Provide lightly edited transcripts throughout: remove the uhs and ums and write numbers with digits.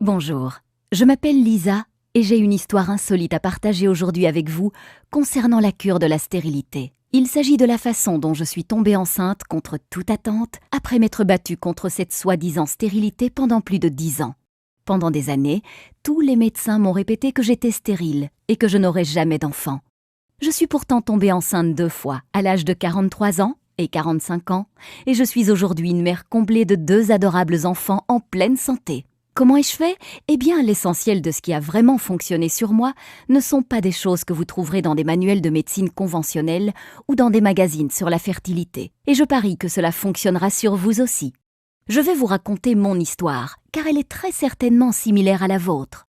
Bonjour, je m'appelle Lisa et j'ai une histoire insolite à partager aujourd'hui avec vous concernant la cure de la stérilité. Il s'agit de la façon dont je suis tombée enceinte contre toute attente après m'être battue contre cette soi-disant stérilité pendant plus de 10 ans. Pendant des années, tous les médecins m'ont répété que j'étais stérile et que je n'aurais jamais d'enfant. Je suis pourtant tombée enceinte 2 fois, à l'âge de 43 ans et 45 ans, et je suis aujourd'hui une mère comblée de 2 adorables enfants en pleine santé. Comment ai-je fait ? Eh bien, l'essentiel de ce qui a vraiment fonctionné sur moi ne sont pas des choses que vous trouverez dans des manuels de médecine conventionnels ou dans des magazines sur la fertilité. Et je parie que cela fonctionnera sur vous aussi. Je vais vous raconter mon histoire, car elle est très certainement similaire à la vôtre.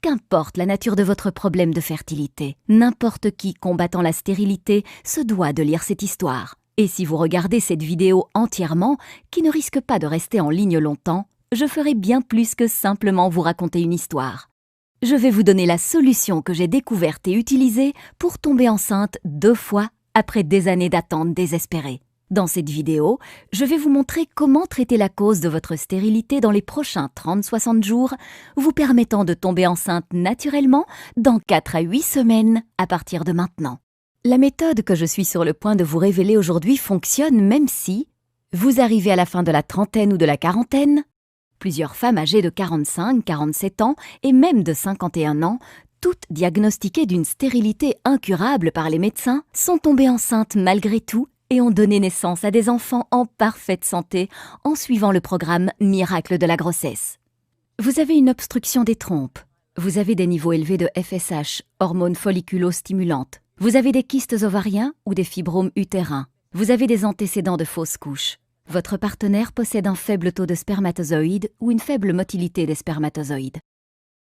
Qu'importe la nature de votre problème de fertilité, n'importe qui combattant la stérilité se doit de lire cette histoire. Et si vous regardez cette vidéo entièrement, qui ne risque pas de rester en ligne longtemps, je ferai bien plus que simplement vous raconter une histoire. Je vais vous donner la solution que j'ai découverte et utilisée pour tomber enceinte 2 fois après des années d'attente désespérée. Dans cette vidéo, je vais vous montrer comment traiter la cause de votre stérilité dans les prochains 30-60 jours, vous permettant de tomber enceinte naturellement dans 4 à 8 semaines à partir de maintenant. La méthode que je suis sur le point de vous révéler aujourd'hui fonctionne même si vous arrivez à la fin de la trentaine ou de la quarantaine. Plusieurs femmes âgées de 45, 47 ans et même de 51 ans, toutes diagnostiquées d'une stérilité incurable par les médecins, sont tombées enceintes malgré tout et ont donné naissance à des enfants en parfaite santé en suivant le programme Miracle de la grossesse. Vous avez une obstruction des trompes, vous avez des niveaux élevés de FSH, hormones folliculo-stimulantes, vous avez des kystes ovariens ou des fibromes utérins, vous avez des antécédents de fausses couches. Votre partenaire possède un faible taux de spermatozoïdes ou une faible motilité des spermatozoïdes.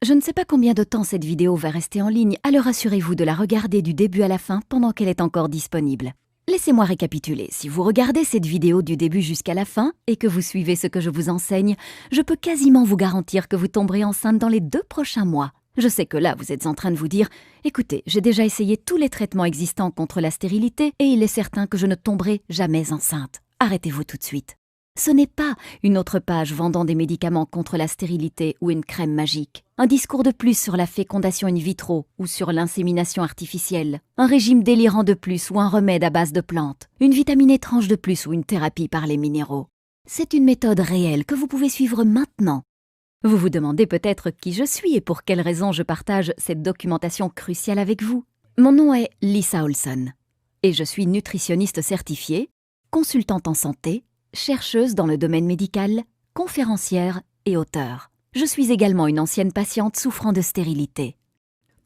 Je ne sais pas combien de temps cette vidéo va rester en ligne, alors assurez-vous de la regarder du début à la fin pendant qu'elle est encore disponible. Laissez-moi récapituler. Si vous regardez cette vidéo du début jusqu'à la fin et que vous suivez ce que je vous enseigne, je peux quasiment vous garantir que vous tomberez enceinte dans les 2 prochains mois. Je sais que là, vous êtes en train de vous dire « Écoutez, j'ai déjà essayé tous les traitements existants contre la stérilité et il est certain que je ne tomberai jamais enceinte. » Arrêtez-vous tout de suite. Ce n'est pas une autre page vendant des médicaments contre la stérilité ou une crème magique, un discours de plus sur la fécondation in vitro ou sur l'insémination artificielle, un régime délirant de plus ou un remède à base de plantes, une vitamine étrange de plus ou une thérapie par les minéraux. C'est une méthode réelle que vous pouvez suivre maintenant. Vous vous demandez peut-être qui je suis et pour quelles raisons je partage cette documentation cruciale avec vous. Mon nom est Lisa Olson et je suis nutritionniste certifiée, consultante en santé, chercheuse dans le domaine médical, conférencière et auteure. Je suis également une ancienne patiente souffrant de stérilité.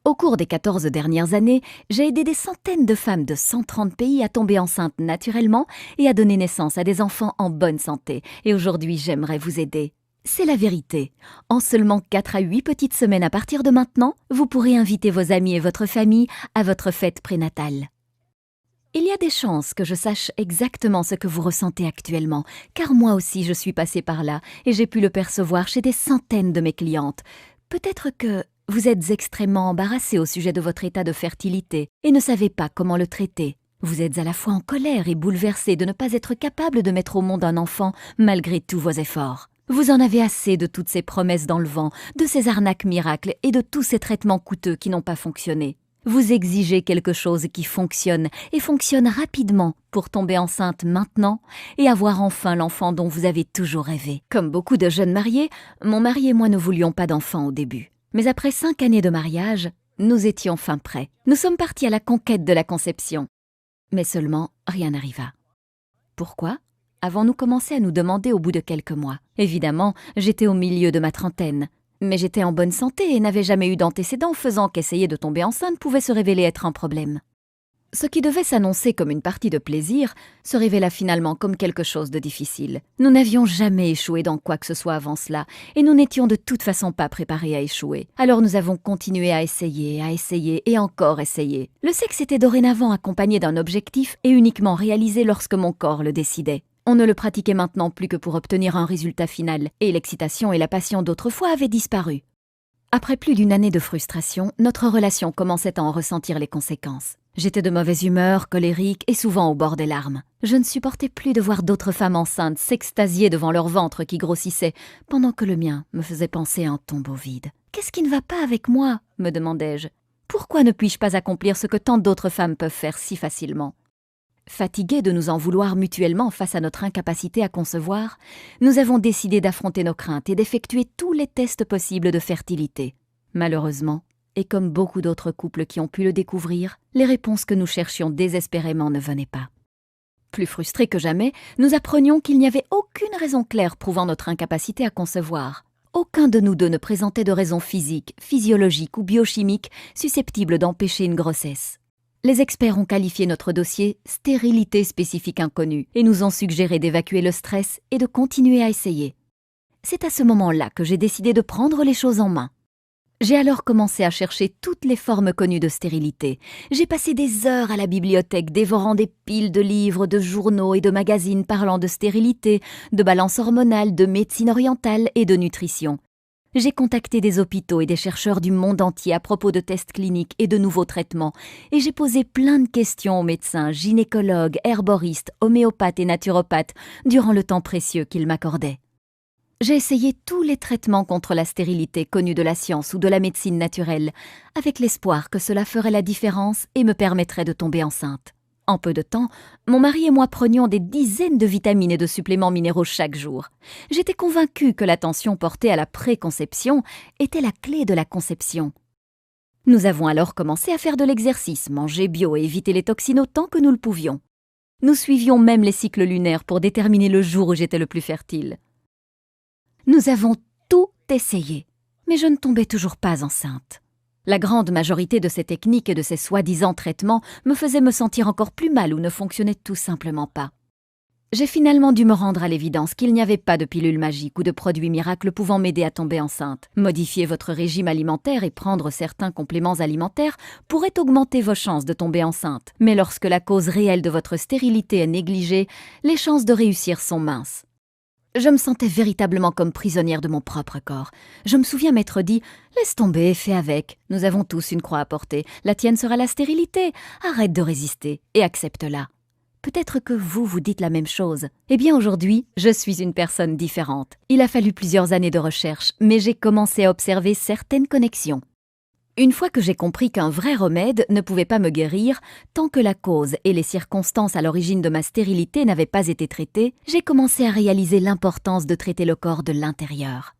Au cours des 14 dernières années, j'ai aidé des centaines de femmes de 130 pays à tomber enceintes naturellement et à donner naissance à des enfants en bonne santé. Et aujourd'hui, j'aimerais vous aider. C'est la vérité. En seulement 4 à 8 petites semaines à partir de maintenant, vous pourrez inviter vos amis et votre famille à votre fête prénatale. Il y a des chances que je sache exactement ce que vous ressentez actuellement, car moi aussi je suis passée par là et j'ai pu le percevoir chez des centaines de mes clientes. Peut-être que vous êtes extrêmement embarrassée au sujet de votre état de fertilité et ne savez pas comment le traiter. Vous êtes à la fois en colère et bouleversée de ne pas être capable de mettre au monde un enfant malgré tous vos efforts. Vous en avez assez de toutes ces promesses dans le vent, de ces arnaques miracles et de tous ces traitements coûteux qui n'ont pas fonctionné. Vous exigez quelque chose qui fonctionne et fonctionne rapidement pour tomber enceinte maintenant et avoir enfin l'enfant dont vous avez toujours rêvé. Comme beaucoup de jeunes mariés, mon mari et moi ne voulions pas d'enfant au début. Mais après 5 années de mariage, nous étions fin prêts. Nous sommes partis à la conquête de la conception. Mais seulement, rien n'arriva. Pourquoi ? Avons-nous commencé à nous demander au bout de quelques mois. Évidemment, j'étais au milieu de ma trentaine. Mais j'étais en bonne santé et n'avais jamais eu d'antécédents faisant qu'essayer de tomber enceinte pouvait se révéler être un problème. Ce qui devait s'annoncer comme une partie de plaisir se révéla finalement comme quelque chose de difficile. Nous n'avions jamais échoué dans quoi que ce soit avant cela et nous n'étions de toute façon pas préparés à échouer. Alors nous avons continué à essayer et encore essayer. Le sexe était dorénavant accompagné d'un objectif et uniquement réalisé lorsque mon corps le décidait. On ne le pratiquait maintenant plus que pour obtenir un résultat final, et l'excitation et la passion d'autrefois avaient disparu. Après plus d'1 année de frustration, notre relation commençait à en ressentir les conséquences. J'étais de mauvaise humeur, colérique et souvent au bord des larmes. Je ne supportais plus de voir d'autres femmes enceintes s'extasier devant leur ventre qui grossissait, pendant que le mien me faisait penser à un tombeau vide. « Qu'est-ce qui ne va pas avec moi ?» me demandai-je. « Pourquoi ne puis-je pas accomplir ce que tant d'autres femmes peuvent faire si facilement ?» Fatigués de nous en vouloir mutuellement face à notre incapacité à concevoir, nous avons décidé d'affronter nos craintes et d'effectuer tous les tests possibles de fertilité. Malheureusement, et comme beaucoup d'autres couples qui ont pu le découvrir, les réponses que nous cherchions désespérément ne venaient pas. Plus frustrés que jamais, nous apprenions qu'il n'y avait aucune raison claire prouvant notre incapacité à concevoir. Aucun de nous deux ne présentait de raison physique, physiologique ou biochimique susceptible d'empêcher une grossesse. Les experts ont qualifié notre dossier « stérilité spécifique inconnue » et nous ont suggéré d'évacuer le stress et de continuer à essayer. C'est à ce moment-là que j'ai décidé de prendre les choses en main. J'ai alors commencé à chercher toutes les formes connues de stérilité. J'ai passé des heures à la bibliothèque dévorant des piles de livres, de journaux et de magazines parlant de stérilité, de balance hormonale, de médecine orientale et de nutrition. J'ai contacté des hôpitaux et des chercheurs du monde entier à propos de tests cliniques et de nouveaux traitements, et j'ai posé plein de questions aux médecins, gynécologues, herboristes, homéopathes et naturopathes durant le temps précieux qu'ils m'accordaient. J'ai essayé tous les traitements contre la stérilité connus de la science ou de la médecine naturelle, avec l'espoir que cela ferait la différence et me permettrait de tomber enceinte. En peu de temps, mon mari et moi prenions des dizaines de vitamines et de suppléments minéraux chaque jour. J'étais convaincue que l'attention portée à la préconception était la clé de la conception. Nous avons alors commencé à faire de l'exercice, manger bio et éviter les toxines autant que nous le pouvions. Nous suivions même les cycles lunaires pour déterminer le jour où j'étais le plus fertile. Nous avons tout essayé, mais je ne tombais toujours pas enceinte. La grande majorité de ces techniques et de ces soi-disant traitements me faisaient me sentir encore plus mal ou ne fonctionnaient tout simplement pas. J'ai finalement dû me rendre à l'évidence qu'il n'y avait pas de pilule magique ou de produit miracle pouvant m'aider à tomber enceinte. Modifier votre régime alimentaire et prendre certains compléments alimentaires pourrait augmenter vos chances de tomber enceinte. Mais lorsque la cause réelle de votre stérilité est négligée, les chances de réussir sont minces. Je me sentais véritablement comme prisonnière de mon propre corps. Je me souviens m'être dit « Laisse tomber, fais avec. Nous avons tous une croix à porter. La tienne sera la stérilité. Arrête de résister et accepte-la. » Peut-être que vous vous dites la même chose. Eh bien aujourd'hui, je suis une personne différente. Il a fallu plusieurs années de recherche, mais j'ai commencé à observer certaines connexions. Une fois que j'ai compris qu'un vrai remède ne pouvait pas me guérir, tant que la cause et les circonstances à l'origine de ma stérilité n'avaient pas été traitées, j'ai commencé à réaliser l'importance de traiter le corps de l'intérieur.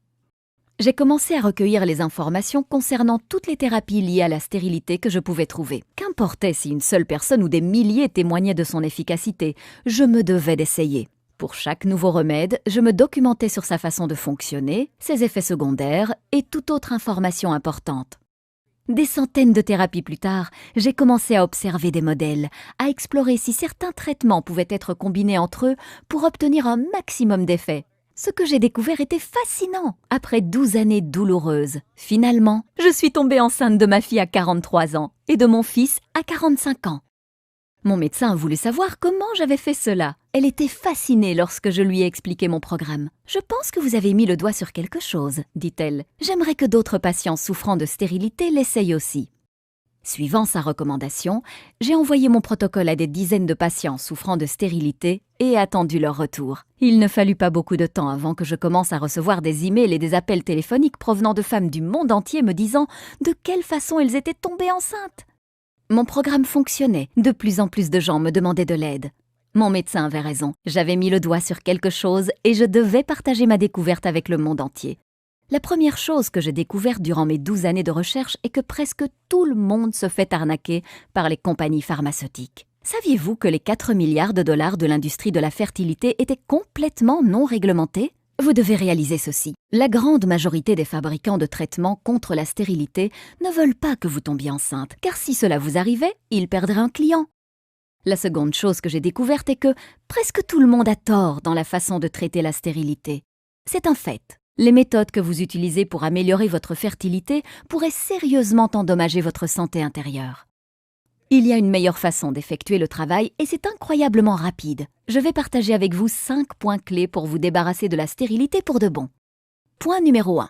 J'ai commencé à recueillir les informations concernant toutes les thérapies liées à la stérilité que je pouvais trouver. Qu'importait si une seule personne ou des milliers témoignaient de son efficacité, je me devais d'essayer. Pour chaque nouveau remède, je me documentais sur sa façon de fonctionner, ses effets secondaires et toute autre information importante. Des centaines de thérapies plus tard, j'ai commencé à observer des modèles, à explorer si certains traitements pouvaient être combinés entre eux pour obtenir un maximum d'effets. Ce que j'ai découvert était fascinant. Après 12 années douloureuses, finalement, je suis tombée enceinte de ma fille à 43 ans et de mon fils à 45 ans. Mon médecin a voulu savoir comment j'avais fait cela. Elle était fascinée lorsque je lui ai expliqué mon programme. « Je pense que vous avez mis le doigt sur quelque chose, » dit-elle. « J'aimerais que d'autres patients souffrant de stérilité l'essayent aussi. » Suivant sa recommandation, j'ai envoyé mon protocole à des dizaines de patients souffrant de stérilité et attendu leur retour. Il ne fallut pas beaucoup de temps avant que je commence à recevoir des emails et des appels téléphoniques provenant de femmes du monde entier me disant de quelle façon elles étaient tombées enceintes. Mon programme fonctionnait, de plus en plus de gens me demandaient de l'aide. Mon médecin avait raison, j'avais mis le doigt sur quelque chose et je devais partager ma découverte avec le monde entier. La première chose que j'ai découverte durant mes 12 années de recherche est que presque tout le monde se fait arnaquer par les compagnies pharmaceutiques. Saviez-vous que les 4 milliards de dollars de l'industrie de la fertilité étaient complètement non réglementés ? Vous devez réaliser ceci. La grande majorité des fabricants de traitements contre la stérilité ne veulent pas que vous tombiez enceinte, car si cela vous arrivait, ils perdraient un client. La seconde chose que j'ai découverte est que presque tout le monde a tort dans la façon de traiter la stérilité. C'est un fait. Les méthodes que vous utilisez pour améliorer votre fertilité pourraient sérieusement endommager votre santé intérieure. Il y a une meilleure façon d'effectuer le travail et c'est incroyablement rapide. Je vais partager avec vous 5 points clés pour vous débarrasser de la stérilité pour de bon. Point numéro 1.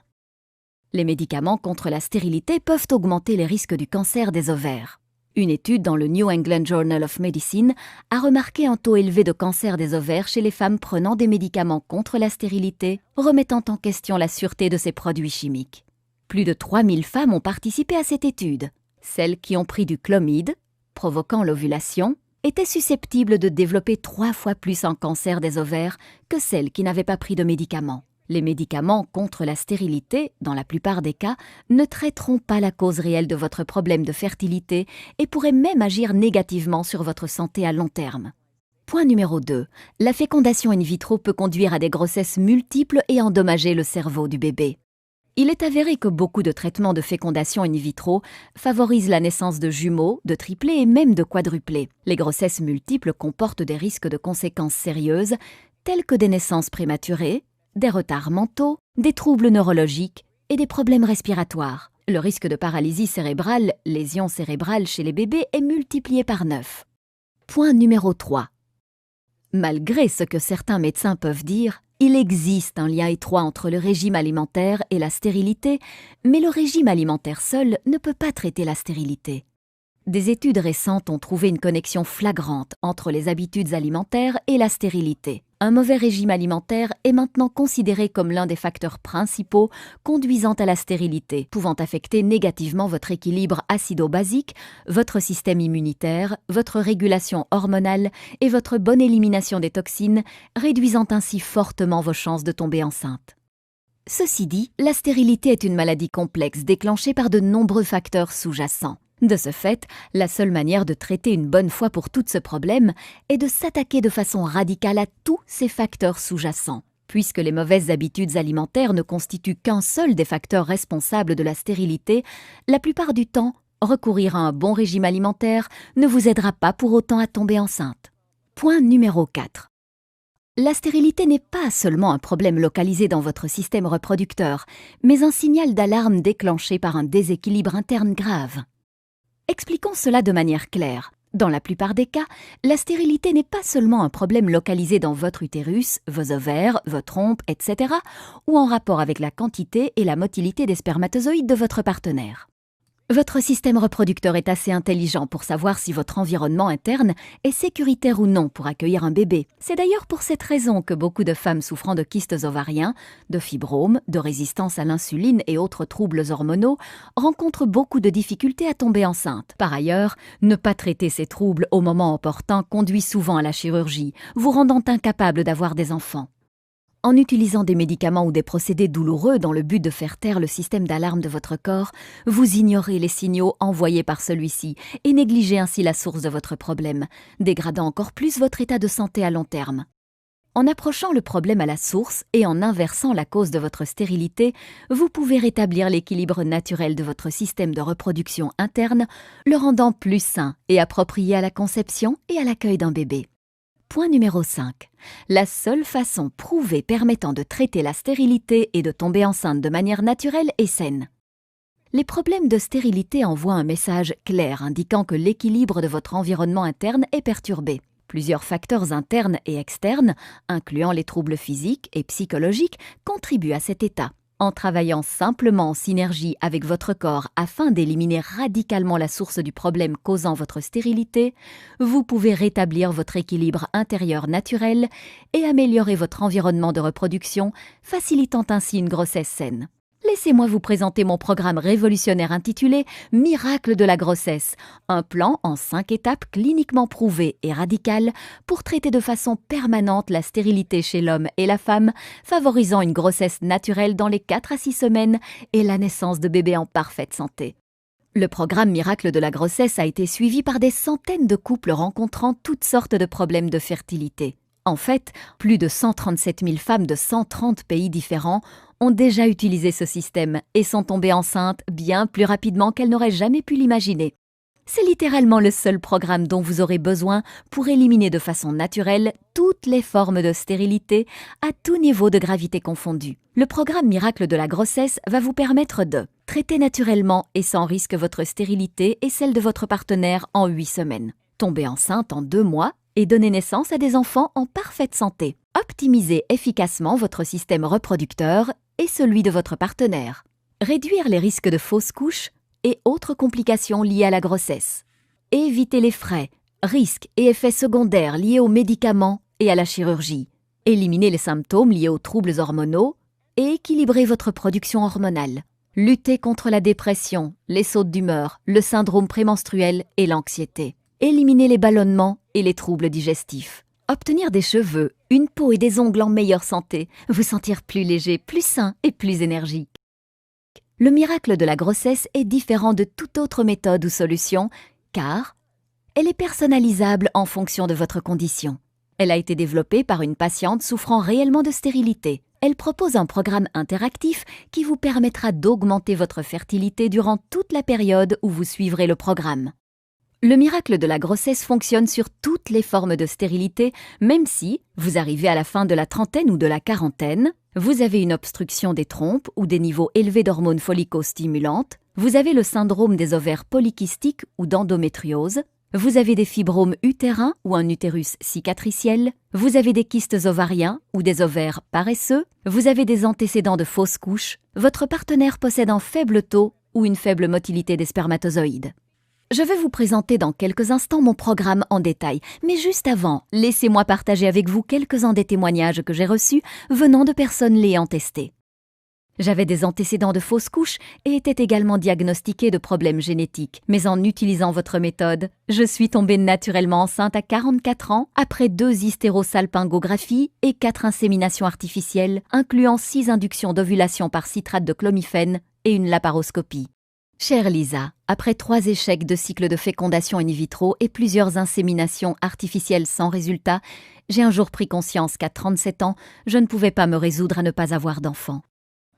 Les médicaments contre la stérilité peuvent augmenter les risques du cancer des ovaires. Une étude dans le New England Journal of Medicine a remarqué un taux élevé de cancer des ovaires chez les femmes prenant des médicaments contre la stérilité, remettant en question la sûreté de ces produits chimiques. Plus de 3000 femmes ont participé à cette étude. Celles qui ont pris du clomide, provoquant l'ovulation, étaient susceptibles de développer 3 fois plus un cancer des ovaires que celles qui n'avaient pas pris de médicaments. Les médicaments contre la stérilité, dans la plupart des cas, ne traiteront pas la cause réelle de votre problème de fertilité et pourraient même agir négativement sur votre santé à long terme. Point numéro 2. La fécondation in vitro peut conduire à des grossesses multiples et endommager le cerveau du bébé. Il est avéré que beaucoup de traitements de fécondation in vitro favorisent la naissance de jumeaux, de triplés et même de quadruplés. Les grossesses multiples comportent des risques de conséquences sérieuses, tels que des naissances prématurées, des retards mentaux, des troubles neurologiques et des problèmes respiratoires. Le risque de paralysie cérébrale, lésion cérébrale chez les bébés est multiplié par 9. Point numéro 3. Malgré ce que certains médecins peuvent dire, il existe un lien étroit entre le régime alimentaire et la stérilité, mais le régime alimentaire seul ne peut pas traiter la stérilité. Des études récentes ont trouvé une connexion flagrante entre les habitudes alimentaires et la stérilité. Un mauvais régime alimentaire est maintenant considéré comme l'un des facteurs principaux conduisant à la stérilité, pouvant affecter négativement votre équilibre acido-basique, votre système immunitaire, votre régulation hormonale et votre bonne élimination des toxines, réduisant ainsi fortement vos chances de tomber enceinte. Ceci dit, la stérilité est une maladie complexe déclenchée par de nombreux facteurs sous-jacents. De ce fait, la seule manière de traiter une bonne fois pour toutes ce problème est de s'attaquer de façon radicale à tous ces facteurs sous-jacents. Puisque les mauvaises habitudes alimentaires ne constituent qu'un seul des facteurs responsables de la stérilité, la plupart du temps, recourir à un bon régime alimentaire ne vous aidera pas pour autant à tomber enceinte. Point numéro 4. La stérilité n'est pas seulement un problème localisé dans votre système reproducteur, mais un signal d'alarme déclenché par un déséquilibre interne grave. Expliquons cela de manière claire. Dans la plupart des cas, la stérilité n'est pas seulement un problème localisé dans votre utérus, vos ovaires, vos trompes, etc., ou en rapport avec la quantité et la motilité des spermatozoïdes de votre partenaire. Votre système reproducteur est assez intelligent pour savoir si votre environnement interne est sécuritaire ou non pour accueillir un bébé. C'est d'ailleurs pour cette raison que beaucoup de femmes souffrant de kystes ovariens, de fibromes, de résistance à l'insuline et autres troubles hormonaux rencontrent beaucoup de difficultés à tomber enceinte. Par ailleurs, ne pas traiter ces troubles au moment opportun conduit souvent à la chirurgie, vous rendant incapable d'avoir des enfants. En utilisant des médicaments ou des procédés douloureux dans le but de faire taire le système d'alarme de votre corps, vous ignorez les signaux envoyés par celui-ci et négligez ainsi la source de votre problème, dégradant encore plus votre état de santé à long terme. En approchant le problème à la source et en inversant la cause de votre stérilité, vous pouvez rétablir l'équilibre naturel de votre système de reproduction interne, le rendant plus sain et approprié à la conception et à l'accueil d'un bébé. Point numéro 5. La seule façon prouvée permettant de traiter la stérilité et de tomber enceinte de manière naturelle et saine. Les problèmes de stérilité envoient un message clair indiquant que l'équilibre de votre environnement interne est perturbé. Plusieurs facteurs internes et externes, incluant les troubles physiques et psychologiques, contribuent à cet état. En travaillant simplement en synergie avec votre corps afin d'éliminer radicalement la source du problème causant votre stérilité, vous pouvez rétablir votre équilibre intérieur naturel et améliorer votre environnement de reproduction, facilitant ainsi une grossesse saine. Laissez-moi vous présenter mon programme révolutionnaire intitulé « Miracle de la grossesse », un plan en 5 étapes cliniquement prouvé et radical pour traiter de façon permanente la stérilité chez l'homme et la femme, favorisant une grossesse naturelle dans les 4 à 6 semaines et la naissance de bébés en parfaite santé. Le programme Miracle de la grossesse a été suivi par des centaines de couples rencontrant toutes sortes de problèmes de fertilité. En fait, plus de 137 000 femmes de 130 pays différents ont déjà utilisé ce système et sont tombées enceintes bien plus rapidement qu'elles n'auraient jamais pu l'imaginer. C'est littéralement le seul programme dont vous aurez besoin pour éliminer de façon naturelle toutes les formes de stérilité à tout niveau de gravité confondu. Le programme Miracle de la grossesse va vous permettre de traiter naturellement et sans risque votre stérilité et celle de votre partenaire en 8 semaines, tomber enceinte en 2 mois et donner naissance à des enfants en parfaite santé, optimiser efficacement votre système reproducteur et celui de votre partenaire, réduire les risques de fausses couches et autres complications liées à la grossesse, Évitez les frais, risques et effets secondaires liés aux médicaments et à la chirurgie. Éliminez les symptômes liés aux troubles hormonaux et équilibrez votre production hormonale. Luttez contre la dépression, les sautes d'humeur, le syndrome prémenstruel et l'anxiété. Éliminez les ballonnements et les troubles digestifs. Obtenir des cheveux, une peau et des ongles en meilleure santé, vous sentir plus léger, plus sain et plus énergique. Le miracle de la grossesse est différent de toute autre méthode ou solution, car elle est personnalisable en fonction de votre condition. Elle a été développée par une patiente souffrant réellement de stérilité. Elle propose un programme interactif qui vous permettra d'augmenter votre fertilité durant toute la période où vous suivrez le programme. Le miracle de la grossesse fonctionne sur toutes les formes de stérilité, même si vous arrivez à la fin de la trentaine ou de la quarantaine, vous avez une obstruction des trompes ou des niveaux élevés d'hormones follicostimulantes, vous avez le syndrome des ovaires polykystiques ou d'endométriose, vous avez des fibromes utérins ou un utérus cicatriciel, vous avez des kystes ovariens ou des ovaires paresseux, vous avez des antécédents de fausses couches, votre partenaire possède un faible taux ou une faible motilité des spermatozoïdes. Je vais vous présenter dans quelques instants mon programme en détail, mais juste avant, laissez-moi partager avec vous quelques-uns des témoignages que j'ai reçus venant de personnes l'ayant testé. J'avais des antécédents de fausses couches et étais également diagnostiquée de problèmes génétiques. Mais en utilisant votre méthode, je suis tombée naturellement enceinte à 44 ans après 2 hystérosalpingographies et 4 inséminations artificielles, incluant 6 inductions d'ovulation par citrate de clomifène et une laparoscopie. Chère Lisa, après 3 échecs de cycle de fécondation in vitro et plusieurs inséminations artificielles sans résultat, j'ai un jour pris conscience qu'à 37 ans, je ne pouvais pas me résoudre à ne pas avoir d'enfant.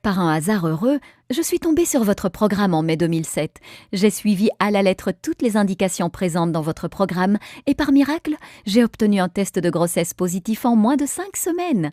Par un hasard heureux, je suis tombée sur votre programme en mai 2007. J'ai suivi à la lettre toutes les indications présentes dans votre programme et par miracle, j'ai obtenu un test de grossesse positif en moins de 5 semaines.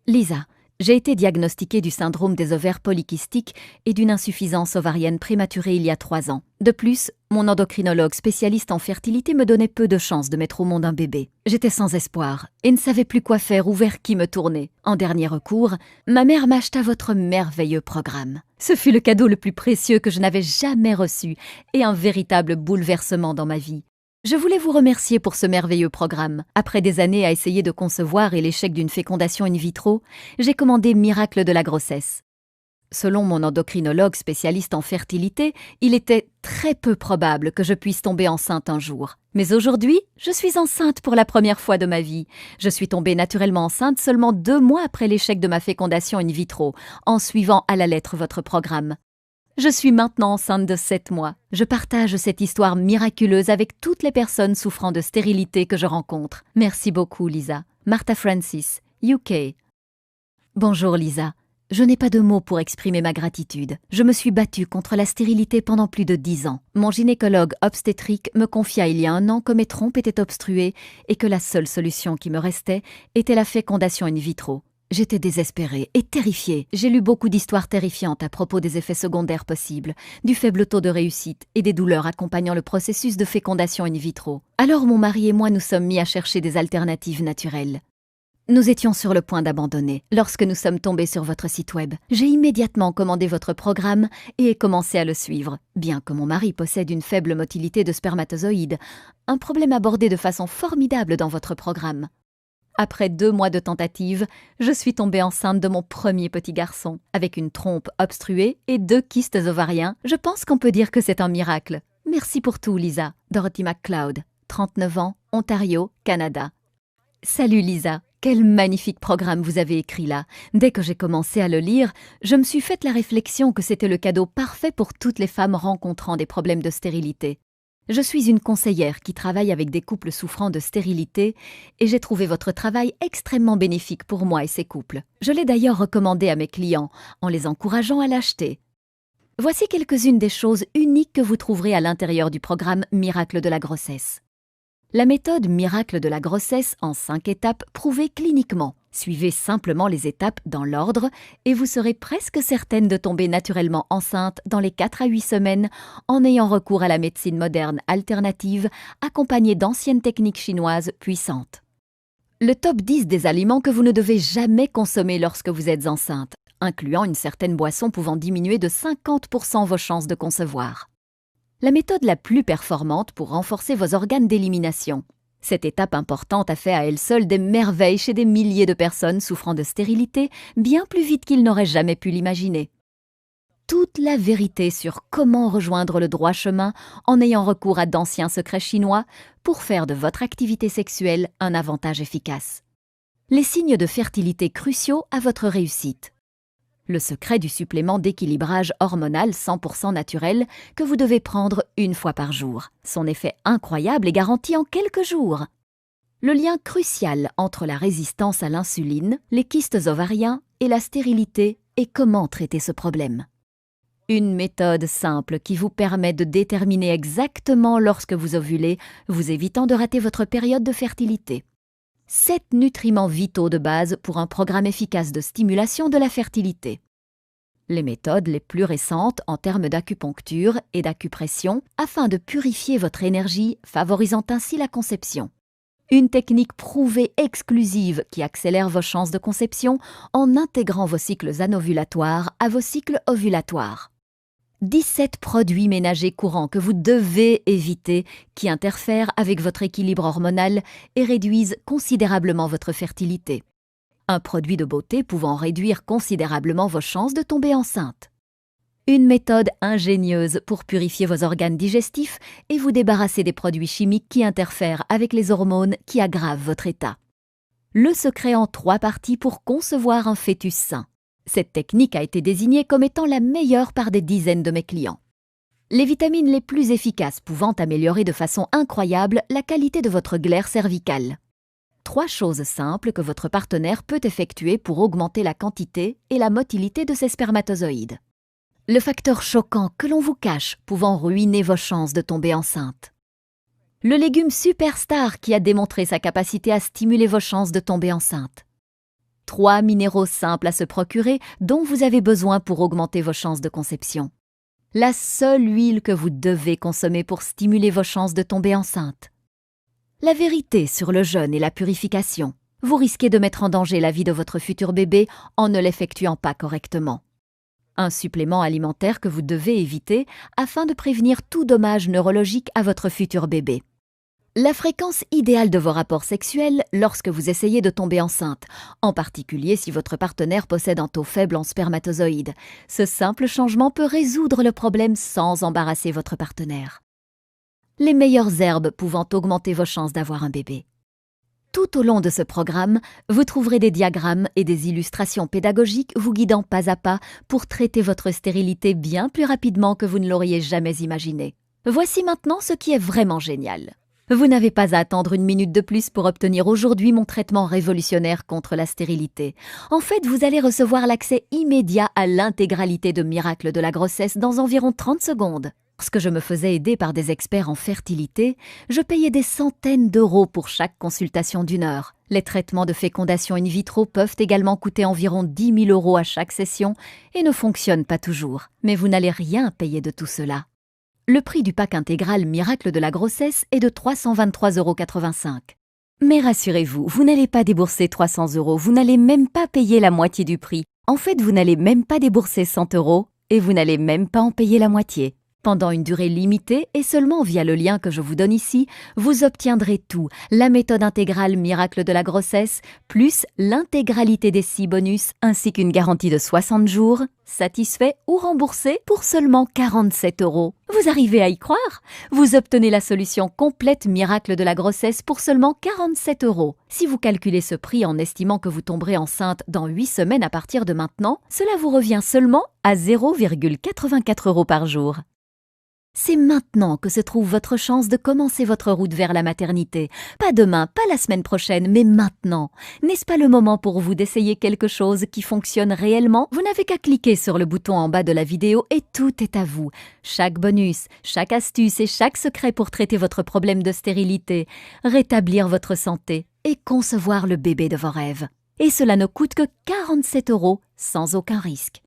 Lisa, j'ai été diagnostiquée du syndrome des ovaires polykystiques et d'une insuffisance ovarienne prématurée il y a 3 ans. De plus, mon endocrinologue spécialiste en fertilité me donnait peu de chances de mettre au monde un bébé. J'étais sans espoir et ne savais plus quoi faire ou vers qui me tourner. En dernier recours, ma mère m'acheta votre merveilleux programme. Ce fut le cadeau le plus précieux que je n'avais jamais reçu et un véritable bouleversement dans ma vie. Je voulais vous remercier pour ce merveilleux programme. Après des années à essayer de concevoir et l'échec d'une fécondation in vitro, j'ai commandé Miracle de la grossesse. Selon mon endocrinologue spécialiste en fertilité, il était très peu probable que je puisse tomber enceinte un jour. Mais aujourd'hui, je suis enceinte pour la première fois de ma vie. Je suis tombée naturellement enceinte seulement 2 mois après l'échec de ma fécondation in vitro, en suivant à la lettre votre programme. Je suis maintenant enceinte de 7 mois. Je partage cette histoire miraculeuse avec toutes les personnes souffrant de stérilité que je rencontre. Merci beaucoup, Lisa. Martha Francis, UK. Bonjour, Lisa. Je n'ai pas de mots pour exprimer ma gratitude. Je me suis battue contre la stérilité pendant plus de 10 ans. Mon gynécologue obstétrique me confia il y a 1 an que mes trompes étaient obstruées et que la seule solution qui me restait était la fécondation in vitro. J'étais désespérée et terrifiée. J'ai lu beaucoup d'histoires terrifiantes à propos des effets secondaires possibles, du faible taux de réussite et des douleurs accompagnant le processus de fécondation in vitro. Alors mon mari et moi nous sommes mis à chercher des alternatives naturelles. Nous étions sur le point d'abandonner lorsque nous sommes tombés sur votre site web. J'ai immédiatement commandé votre programme et ai commencé à le suivre, bien que mon mari possède une faible motilité de spermatozoïdes, un problème abordé de façon formidable dans votre programme. Après 2 mois de tentatives, je suis tombée enceinte de mon premier petit garçon. Avec une trompe obstruée et 2 kystes ovariens, je pense qu'on peut dire que c'est un miracle. Merci pour tout, Lisa. Dorothy McLeod, 39 ans, Ontario, Canada. Salut Lisa, quel magnifique programme vous avez écrit là. Dès que j'ai commencé à le lire, je me suis fait la réflexion que c'était le cadeau parfait pour toutes les femmes rencontrant des problèmes de stérilité. Je suis une conseillère qui travaille avec des couples souffrant de stérilité et j'ai trouvé votre travail extrêmement bénéfique pour moi et ces couples. Je l'ai d'ailleurs recommandé à mes clients en les encourageant à l'acheter. Voici quelques-unes des choses uniques que vous trouverez à l'intérieur du programme Miracle de la grossesse. La méthode Miracle de la grossesse en 5 étapes prouvée cliniquement. Suivez simplement les étapes dans l'ordre et vous serez presque certaine de tomber naturellement enceinte dans les 4 à 8 semaines en ayant recours à la médecine moderne alternative accompagnée d'anciennes techniques chinoises puissantes. Le top 10 des aliments que vous ne devez jamais consommer lorsque vous êtes enceinte, incluant une certaine boisson pouvant diminuer de 50% vos chances de concevoir. la méthode la plus performante pour renforcer vos organes d'élimination. Cette étape importante a fait à elle seule des merveilles chez des milliers de personnes souffrant de stérilité, bien plus vite qu'ils n'auraient jamais pu l'imaginer. Toute la vérité sur comment rejoindre le droit chemin en ayant recours à d'anciens secrets chinois pour faire de votre activité sexuelle un avantage efficace. Les signes de fertilité cruciaux à votre réussite. Le secret du supplément d'équilibrage hormonal 100% naturel que vous devez prendre une fois par jour. Son effet incroyable est garanti en quelques jours. Le lien crucial entre la résistance à l'insuline, les kystes ovariens et la stérilité et comment traiter ce problème. Une méthode simple qui vous permet de déterminer exactement lorsque vous ovulez, vous évitant de rater votre période de fertilité. 7 nutriments vitaux de base pour un programme efficace de stimulation de la fertilité. Les méthodes les plus récentes en termes d'acupuncture et d'acupression afin de purifier votre énergie, favorisant ainsi la conception. Une technique prouvée exclusive qui accélère vos chances de conception en intégrant vos cycles anovulatoires à vos cycles ovulatoires. 17 produits ménagers courants que vous devez éviter qui interfèrent avec votre équilibre hormonal et réduisent considérablement votre fertilité. Un produit de beauté pouvant réduire considérablement vos chances de tomber enceinte. Une méthode ingénieuse pour purifier vos organes digestifs et vous débarrasser des produits chimiques qui interfèrent avec les hormones qui aggravent votre état. Le secret en 3 parties pour concevoir un fœtus sain. Cette technique a été désignée comme étant la meilleure par des dizaines de mes clients. Les vitamines les plus efficaces pouvant améliorer de façon incroyable la qualité de votre glaire cervicale. 3 choses simples que votre partenaire peut effectuer pour augmenter la quantité et la motilité de ses spermatozoïdes. Le facteur choquant que l'on vous cache pouvant ruiner vos chances de tomber enceinte. Le légume superstar qui a démontré sa capacité à stimuler vos chances de tomber enceinte. 3 minéraux simples à se procurer dont vous avez besoin pour augmenter vos chances de conception. La seule huile que vous devez consommer pour stimuler vos chances de tomber enceinte. La vérité sur le jeûne et la purification. Vous risquez de mettre en danger la vie de votre futur bébé en ne l'effectuant pas correctement. Un supplément alimentaire que vous devez éviter afin de prévenir tout dommage neurologique à votre futur bébé. La fréquence idéale de vos rapports sexuels lorsque vous essayez de tomber enceinte, en particulier si votre partenaire possède un taux faible en spermatozoïdes. Ce simple changement peut résoudre le problème sans embarrasser votre partenaire. Les meilleures herbes pouvant augmenter vos chances d'avoir un bébé. Tout au long de ce programme, vous trouverez des diagrammes et des illustrations pédagogiques vous guidant pas à pas pour traiter votre stérilité bien plus rapidement que vous ne l'auriez jamais imaginé. Voici maintenant ce qui est vraiment génial. Vous n'avez pas à attendre une minute de plus pour obtenir aujourd'hui mon traitement révolutionnaire contre la stérilité. En fait, vous allez recevoir l'accès immédiat à l'intégralité de Miracles de la grossesse dans environ 30 secondes. Lorsque je me faisais aider par des experts en fertilité, je payais des centaines d'euros pour chaque consultation d'1 heure. Les traitements de fécondation in vitro peuvent également coûter environ 10 000 euros à chaque session et ne fonctionnent pas toujours. Mais vous n'allez rien payer de tout cela. Le prix du pack intégral Miracle de la grossesse est de 323,85 €. Mais rassurez-vous, vous n'allez pas débourser 300 €, vous n'allez même pas payer la moitié du prix. En fait, vous n'allez même pas débourser 100 € et vous n'allez même pas en payer la moitié. Pendant une durée limitée et seulement via le lien que je vous donne ici, vous obtiendrez tout, la méthode intégrale Miracle de la grossesse, plus l'intégralité des 6 bonus, ainsi qu'une garantie de 60 jours, satisfait ou remboursé pour seulement 47 €. Vous arrivez à y croire? Vous obtenez la solution complète Miracle de la grossesse pour seulement 47 €. Si vous calculez ce prix en estimant que vous tomberez enceinte dans 8 semaines à partir de maintenant, cela vous revient seulement à 0,84 € par jour. C'est maintenant que se trouve votre chance de commencer votre route vers la maternité. Pas demain, pas la semaine prochaine, mais maintenant. N'est-ce pas le moment pour vous d'essayer quelque chose qui fonctionne réellement? Vous n'avez qu'à cliquer sur le bouton en bas de la vidéo et tout est à vous. Chaque bonus, chaque astuce et chaque secret pour traiter votre problème de stérilité, rétablir votre santé et concevoir le bébé de vos rêves. Et cela ne coûte que 47 € sans aucun risque.